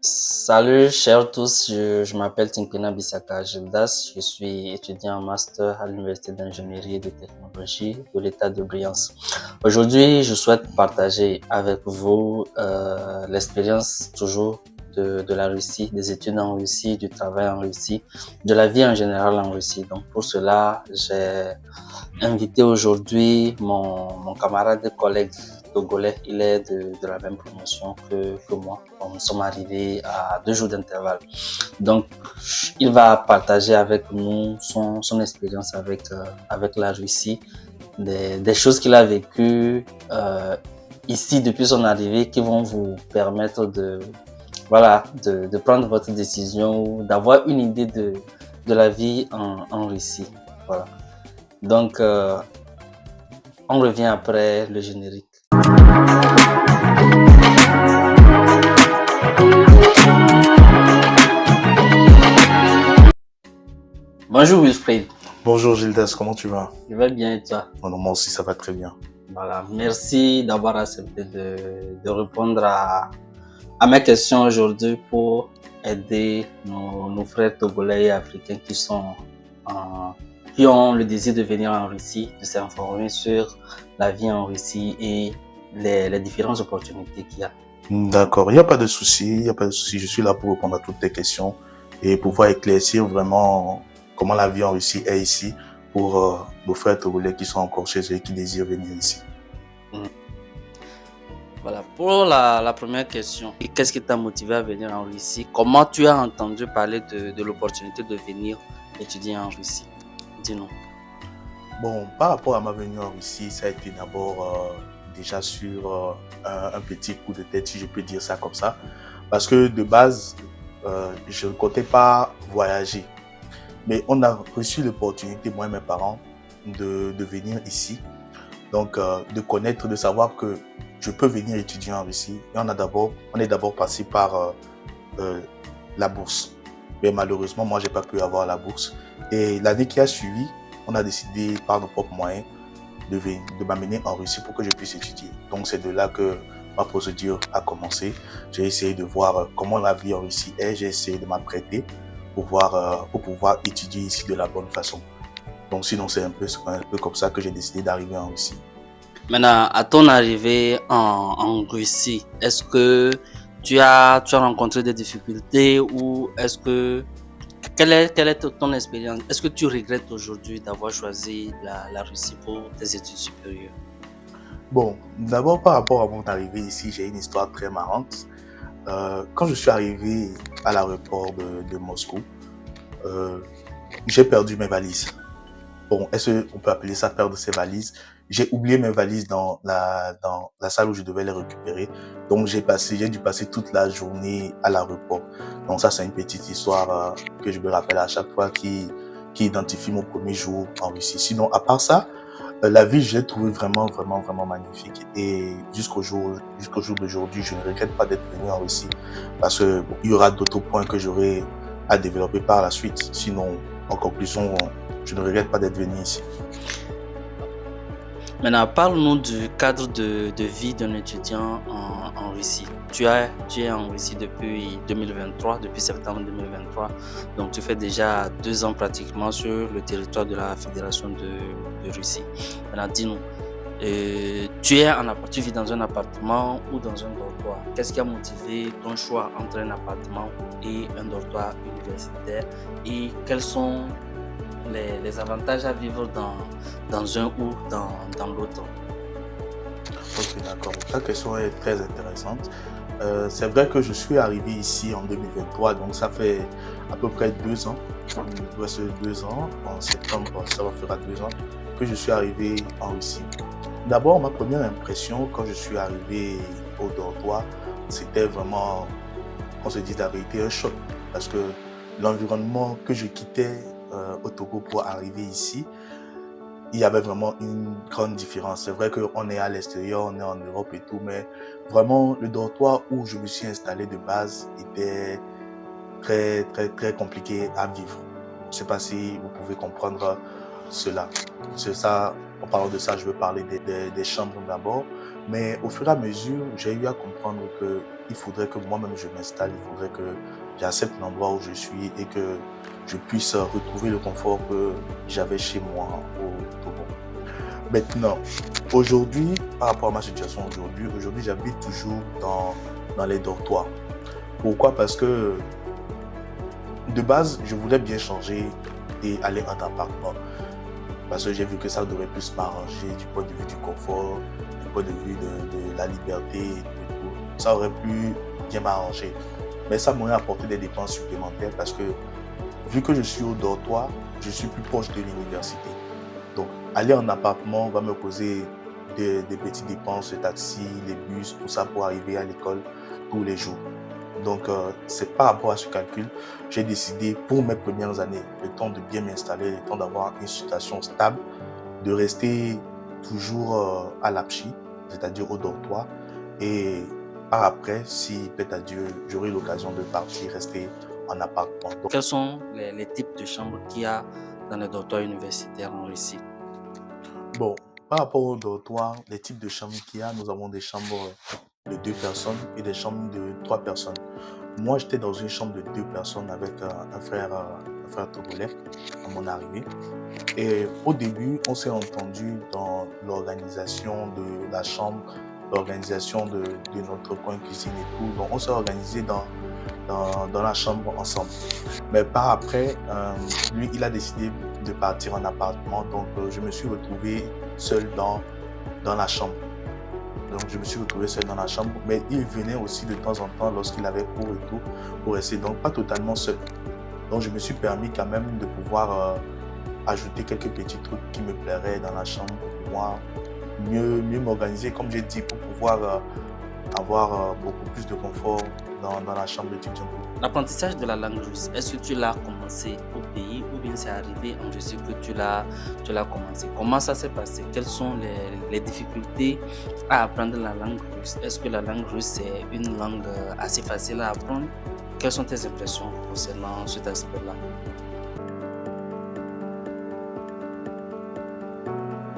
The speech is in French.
Salut, chers tous, je m'appelle Tinkina Bissaka Gildas, je suis étudiant en master à l'Université d'ingénierie et de technologie de l'État de Briance. Aujourd'hui, je souhaite partager avec vous l'expérience toujours de la Russie, des études en Russie, du travail en Russie, de la vie en général en Russie. Donc pour cela, j'ai invité aujourd'hui mon camarade et collègue togolais. Il est de la même promotion que moi. Nous sommes arrivés à 2 jours d'intervalle. Donc, il va partager avec nous son expérience avec la Russie, des choses qu'il a vécues ici depuis son arrivée qui vont vous permettre de prendre votre décision ou d'avoir une idée de la vie en Russie. Voilà. Donc, on revient après le générique. Bonjour Wilfried. Bonjour Gildas, comment tu vas? Je vais bien et toi? Moi aussi, ça va très bien. Voilà, merci d'avoir accepté de répondre à mes questions aujourd'hui pour aider nos frères togolais et africains qui ont le désir de venir en Russie, de s'informer sur la vie en Russie et les différentes opportunités qu'il y a. D'accord, il n'y a pas de souci, Je suis là pour répondre à toutes tes questions et pouvoir éclaircir vraiment comment la vie en Russie est ici pour nos frères togolais qui sont encore chez eux et qui désirent venir ici. Voilà, pour la première question, qu'est-ce qui t'a motivé à venir en Russie? Comment tu as entendu parler de l'opportunité de venir étudier en Russie? Dis-nous. Bon, par rapport à ma venue en Russie, ça a été d'abord déjà sur un petit coup de tête, si je peux dire ça comme ça. Parce que de base, je ne comptais pas voyager. Mais on a reçu l'opportunité, moi et mes parents, de venir ici. Donc, de connaître, de savoir que je peux venir étudier en Russie. Et on est d'abord passé par la bourse. Mais malheureusement, moi, j'ai pas pu avoir la bourse. Et l'année qui a suivi, on a décidé par nos propres moyens de m'amener en Russie pour que je puisse étudier. Donc, c'est de là que ma procédure a commencé. J'ai essayé de voir comment la vie en Russie est. J'ai essayé de m'apprêter pour pouvoir étudier ici de la bonne façon. Donc, sinon, c'est un peu comme ça que j'ai décidé d'arriver en Russie. Maintenant, à ton arrivée en Russie, est-ce que tu as rencontré des difficultés ou quelle est ton expérience? Est-ce que tu regrettes aujourd'hui d'avoir choisi la Russie pour tes études supérieures? Bon, d'abord par rapport à mon arrivée ici, j'ai une histoire très marrante. Quand je suis arrivé à l'aéroport de Moscou, j'ai perdu mes valises. Bon, est-ce qu'on peut appeler ça perdre ses valises? J'ai oublié mes valises dans la salle où je devais les récupérer. Donc, j'ai dû passer toute la journée à l'aéroport. Donc, ça, c'est une petite histoire que je me rappelle à chaque fois qui identifie mon premier jour en Russie. Sinon, à part ça, la ville, je l'ai trouvée vraiment, vraiment, vraiment magnifique. Et jusqu'au jour d'aujourd'hui, je ne regrette pas d'être venu en Russie parce que bon, il y aura d'autres points que j'aurai à développer par la suite. Sinon, en conclusion, je ne regrette pas d'être venu ici. Maintenant, parle-nous du cadre de vie d'un étudiant en Russie. Tu es en Russie depuis 2023, depuis septembre 2023. Donc, tu fais déjà 2 ans pratiquement sur le territoire de la Fédération de Russie. Maintenant, dis-nous, tu vis dans un appartement ou dans un dortoir? Qu'est-ce qui a motivé ton choix entre un appartement et un dortoir universitaire? Et quels sont les avantages à vivre dans un ou dans l'autre? Ok, d'accord. Ta question est très intéressante. C'est vrai que je suis arrivé ici en 2023, donc ça fait à peu près 2 ans. Il doit se 2 ans. En septembre, ça va faire 2 ans que je suis arrivé en Russie. D'abord, ma première impression quand je suis arrivé au dortoir, c'était vraiment, on se dit la vérité, un choc. Parce que l'environnement que je quittais au Togo pour arriver ici, il y avait vraiment une grande différence. C'est vrai qu'on est à l'extérieur, on est en Europe et tout, mais vraiment le dortoir où je me suis installé de base était très, très, très compliqué à vivre. Je ne sais pas si vous pouvez comprendre cela. C'est ça, en parlant de ça, je veux parler des chambres d'abord. Mais au fur et à mesure, j'ai eu à comprendre qu'il faudrait que moi-même je m'installe, il faudrait que j'accepte l'endroit où je suis et que je puisse retrouver le confort que j'avais chez moi au Togo. Maintenant, aujourd'hui, par rapport à ma situation aujourd'hui, j'habite toujours dans les dortoirs. Pourquoi? Parce que de base, je voulais bien changer et aller en appartement. Parce que j'ai vu que ça devrait plus m'arranger du point de vue du confort, du point de vue de la liberté et tout. Ça aurait pu bien m'arranger. Mais ça m'aurait apporté des dépenses supplémentaires parce que vu que je suis au dortoir, je suis plus proche de l'université. Donc, aller en appartement va me causer des petites dépenses, les taxis, les bus, tout ça pour arriver à l'école tous les jours. Donc, c'est par rapport à ce calcul, j'ai décidé pour mes premières années, le temps de bien m'installer, le temps d'avoir une situation stable, de rester toujours à l'APCHI, c'est-à-dire au dortoir. Et par après, si, peut-être à Dieu, j'aurai l'occasion de partir, rester en appartement. Donc, Quels sont les types de chambres qu'il y a dans les dortoirs universitaires en Russie? bon, par rapport au dortoir, les types de chambres qu'il y a, nous avons des chambres de 2 personnes et des chambres de 3 personnes. Moi, j'étais dans une chambre de 2 personnes avec un frère togolais à mon arrivée. Et au début, on s'est entendu dans l'organisation de la chambre, l'organisation de notre coin cuisine et tout. Donc, on s'est organisé dans la chambre ensemble. Mais par après, lui, il a décidé de partir en appartement. Donc, je me suis retrouvé seul dans la chambre. Donc, je me suis retrouvé seul dans la chambre. Mais il venait aussi de temps en temps lorsqu'il avait cours et tout pour rester. Donc, pas totalement seul. Donc, je me suis permis quand même de pouvoir ajouter quelques petits trucs qui me plairaient dans la chambre pour pouvoir mieux m'organiser, comme j'ai dit, pour pouvoir avoir beaucoup plus de confort dans la chambre d'étudiant. L'apprentissage de la langue russe, est-ce que tu l'as commencé au pays ou bien c'est arrivé en Russie que tu l'as commencé? Comment ça s'est passé? Quelles sont les difficultés à apprendre la langue russe? Est-ce que la langue russe est une langue assez facile à apprendre? Quelles sont tes impressions concernant cet aspect-là?